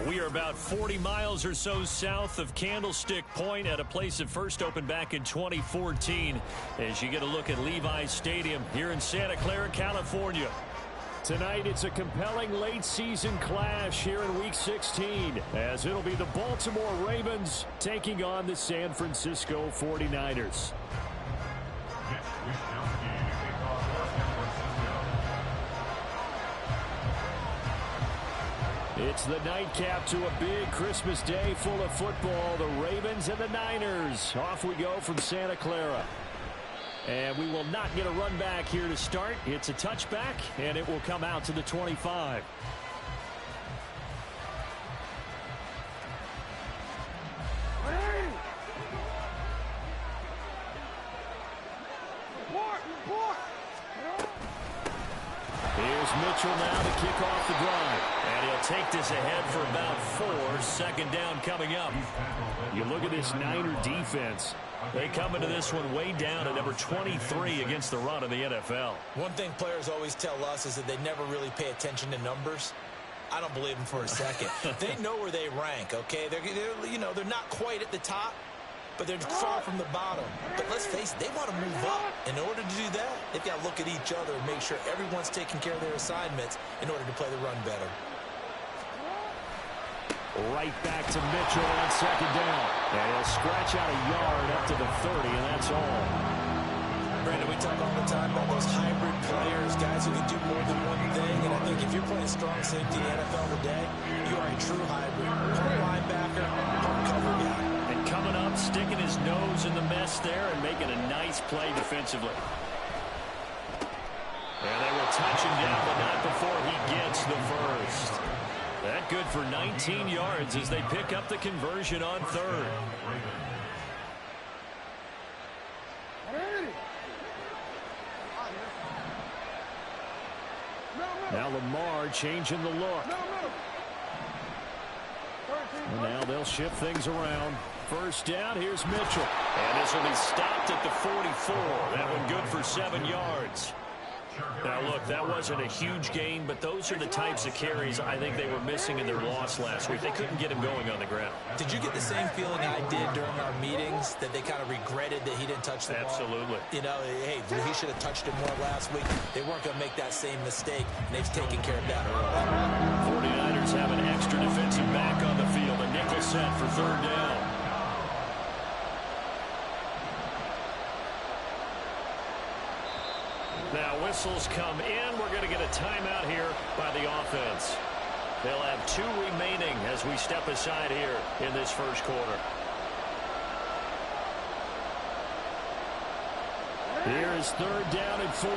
We are about 40 miles or so south of Candlestick Point at a place that first opened back in 2014 as you get a look at Levi's Stadium here in Santa Clara, California. Tonight, it's a compelling late-season clash here in Week 16 as it'll be the Baltimore Ravens taking on the San Francisco 49ers. It's the nightcap to a big Christmas day full of football. The Ravens and the Niners. Off we go from Santa Clara. And we will not get a run back here to start. It's a touchback, and it will come out to the 25. Here's Mitchell now to kick off the drive. And he'll take this ahead for about 4. Second down coming up. You look at this Niner defense. They come into this one way down at number 23 against the run in the NFL. One thing players always tell us is that they never really pay attention to numbers. I don't believe them for a second. They know where they rank, okay? They're not quite at the top, but they're far from the bottom. But let's face it, they want to move up. In order to do that, they've got to look at each other and make sure everyone's taking care of their assignments in order to play the run better. Right back to Mitchell on second down. And he'll scratch out a yard up to the 30, and that's all. Brandon, we talk all the time about those hybrid players, guys who can do more than one thing. And I think if you're playing strong safety in the NFL today, you are a true hybrid. Part linebacker, part cover guy. And coming up, sticking his nose in the mess there and making a nice play defensively. And they will touch him down, but not before he gets the first. That good for 19 yards as they pick up the conversion on third. Now Lamar changing the look. And now they'll shift things around. First down, here's Mitchell. And this will be stopped at the 44. That one good for 7 yards. Now, look, that wasn't a huge gain, but those are the types of carries I think they were missing in their loss last week. They couldn't get him going on the ground. Did you get the same feeling I did during our meetings, that they kind of regretted that he didn't touch the ball? Absolutely. You know, hey, he should have touched it more last week. They weren't going to make that same mistake, and they've taken care of that early. 49ers have an extra defensive back on the field. A nickel set for third down. Now whistles come in. We're going to get a timeout here by the offense. They'll have 2 remaining as we step aside here in this first quarter. Here is third down and 4.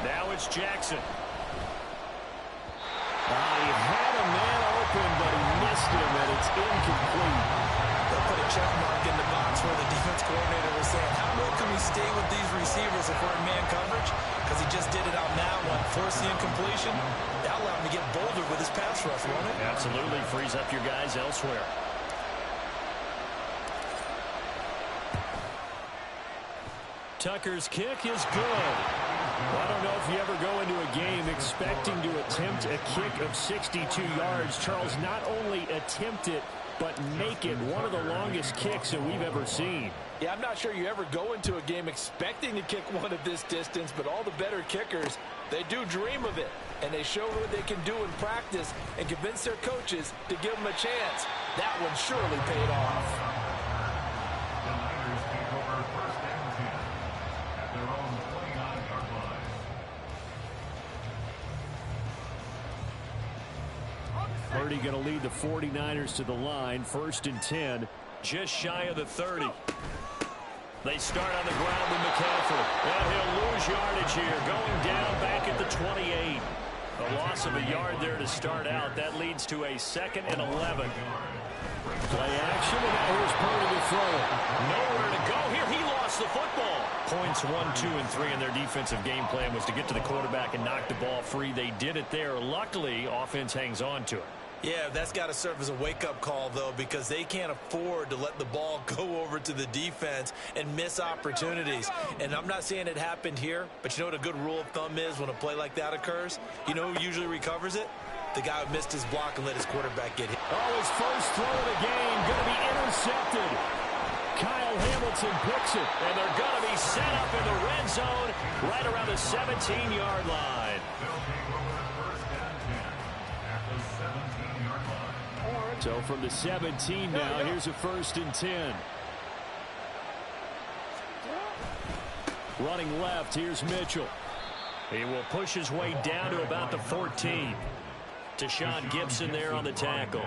Now it's Jackson. He had a man open, but he missed him, and it's incomplete. They'll put a check mark in the box where the defense coordinator was saying, how well can we stay with these receivers if we're in man coverage? Because he just did it on that one, forced the incompletion. That allowed him to get bolder with his pass rush, won't it? Absolutely, frees up your guys elsewhere. Tucker's kick is good. Well, I don't know if you ever go into a game expecting to attempt a kick of 62 yards. Charles, not only attempt it, but make it one of the longest kicks that we've ever seen. Yeah, I'm not sure you ever go into a game expecting to kick one at this distance, but all the better kickers, they do dream of it. And they show what they can do in practice and convince their coaches to give them a chance. That one surely paid off. Purdy going to lead the 49ers to the line. 1st and 10, just shy of the 30. They start on the ground with McCaffrey. And he'll lose yardage here, going down back at the 28. A loss of a yard there to start out. That leads to a 2nd and 11. Play action, and now here's Purdy to throw it. Nowhere to go here. He lost the football. points 1, 2, and 3 in their defensive game plan was to get to the quarterback and knock the ball free. They did it there. Luckily, offense hangs on to it. Yeah, that's got to serve as a wake-up call, though, because they can't afford to let the ball go over to the defense and miss opportunities. And I'm not saying it happened here, but you know what a good rule of thumb is when a play like that occurs? You know who usually recovers it? The guy who missed his block and let his quarterback get hit. Oh, his first throw of the game going to be intercepted. Kyle Hamilton picks it, and they're going to be set up in the red zone right around the 17-yard line. So from the 17 now, here's a 1st and 10. Running left, here's Mitchell. He will push his way down to about the 14. Deshaun Gibson there on the tackle.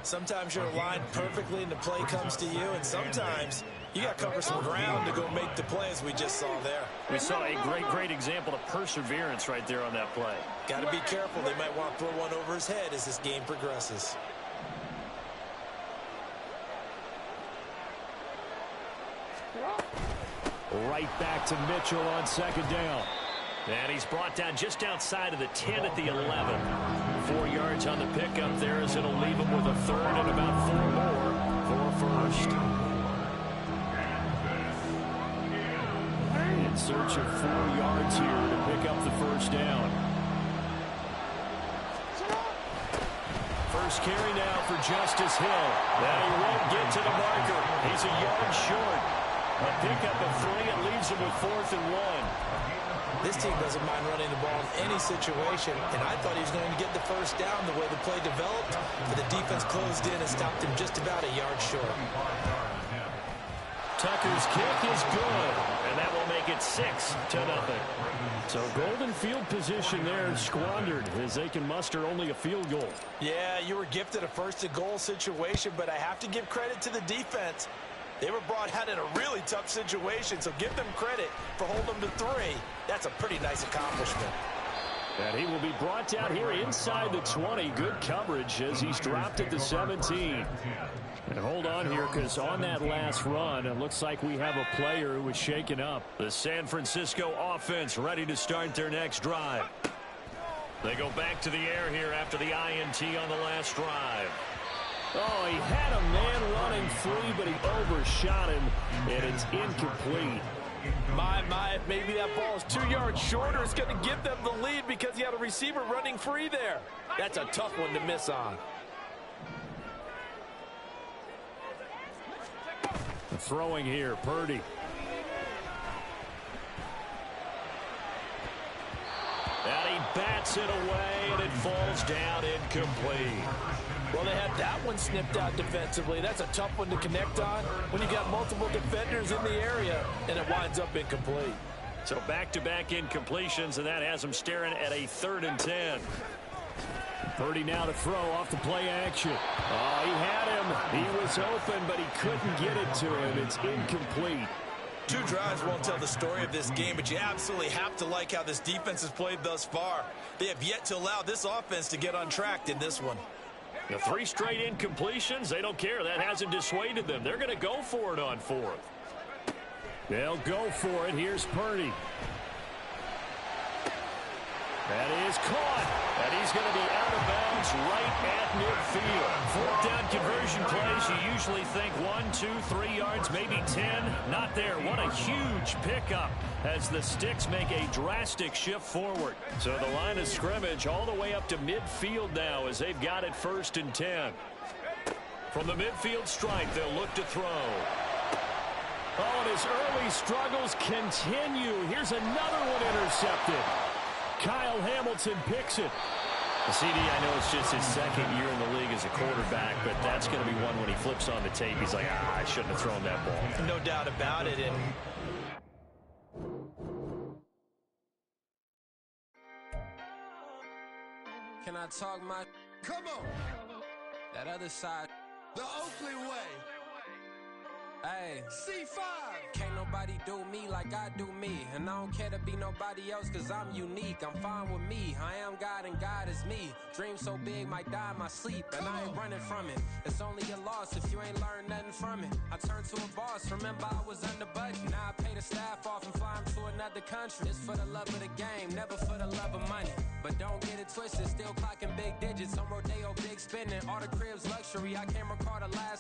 Sometimes you're aligned perfectly and the play comes to you, and sometimes you got to cover some ground to go make the play, as we just saw there. We saw a great example of perseverance right there on that play. Got to be careful. They might want to throw one over his head as this game progresses. Right back to Mitchell on 2nd down. And he's brought down just outside of the 10 at the 11. 4 yards on the pickup there as it'll leave him with a 3rd and about 4 more for a 1st. In search of 4 yards here to pick up the 1st down. First carry now for Justice Hill. And he won't get to the marker. He's a yard short. A pickup of 3, it leaves him with 4th and 1. This team doesn't mind running the ball in any situation, and I thought he was going to get the 1st down the way the play developed, but the defense closed in and stopped him just about a yard short. Tucker's kick is good, and that will make it 6-0. So golden field position there squandered as they can muster only a field goal. Yeah, you were gifted a 1st and goal situation, but I have to give credit to the defense. They were brought out in a really tough situation, so give them credit for holding them to 3. That's a pretty nice accomplishment. And he will be brought down here inside the 20. Good coverage as he's dropped at the 17. And hold on here, because on that last run, it looks like we have a player who was shaken up. The San Francisco offense ready to start their next drive. They go back to the air here after the INT on the last drive. Oh, he had a man running free, but he overshot him, and it's incomplete. My, maybe that ball is 2 yards shorter. It's going to give them the lead because he had a receiver running free there. That's a tough one to miss on. Throwing here, Purdy. And he bats it away, and it falls down incomplete. Well, they had that one snipped out defensively. That's a tough one to connect on when you got multiple defenders in the area, and it winds up incomplete. So back-to-back incompletions, and that has him staring at a 3rd and 10. Purdy now to throw off the play action. Oh, he had him. He was open, but he couldn't get it to him. It's incomplete. 2 drives won't tell the story of this game, but you absolutely have to like how this defense has played thus far. They have yet to allow this offense to get untracked in this one. The 3 straight incompletions, they don't care. That hasn't dissuaded them. They're going to go for it on 4th. They'll go for it. Here's Purdy. That is caught, and he's going to be out of bounds right at midfield. 4th down conversion plays, you usually think 1, 2, 3 yards, maybe 10. Not there. What a huge pickup as the Sticks make a drastic shift forward. So the line of scrimmage all the way up to midfield now as they've got it 1st and 10. From the midfield stripe, they'll look to throw. Oh, and his early struggles continue. Here's another one intercepted. Kyle Hamilton picks it. CD, I know it's just his 2nd year in the league as a quarterback, but that's going to be one when he flips on the tape. He's like, I shouldn't have thrown that ball. No doubt about it. And can I talk my... Come on. That other side. The Oakley way. Hey. C5. Can't nobody do do me like I do me. And I don't care to be nobody else, cause I'm unique. I'm fine with me. I am God and God is me. Dream so big, might die in my sleep. And I ain't running from it. It's only a loss if you ain't learned nothing from it. I turned to a boss, remember I was under budget. Now I pay the staff off and fly them to another country. It's for the love of the game, never for the love of money. But don't get it twisted, still clocking big digits. On Rodeo, big spending. All the cribs luxury, I can't recall the last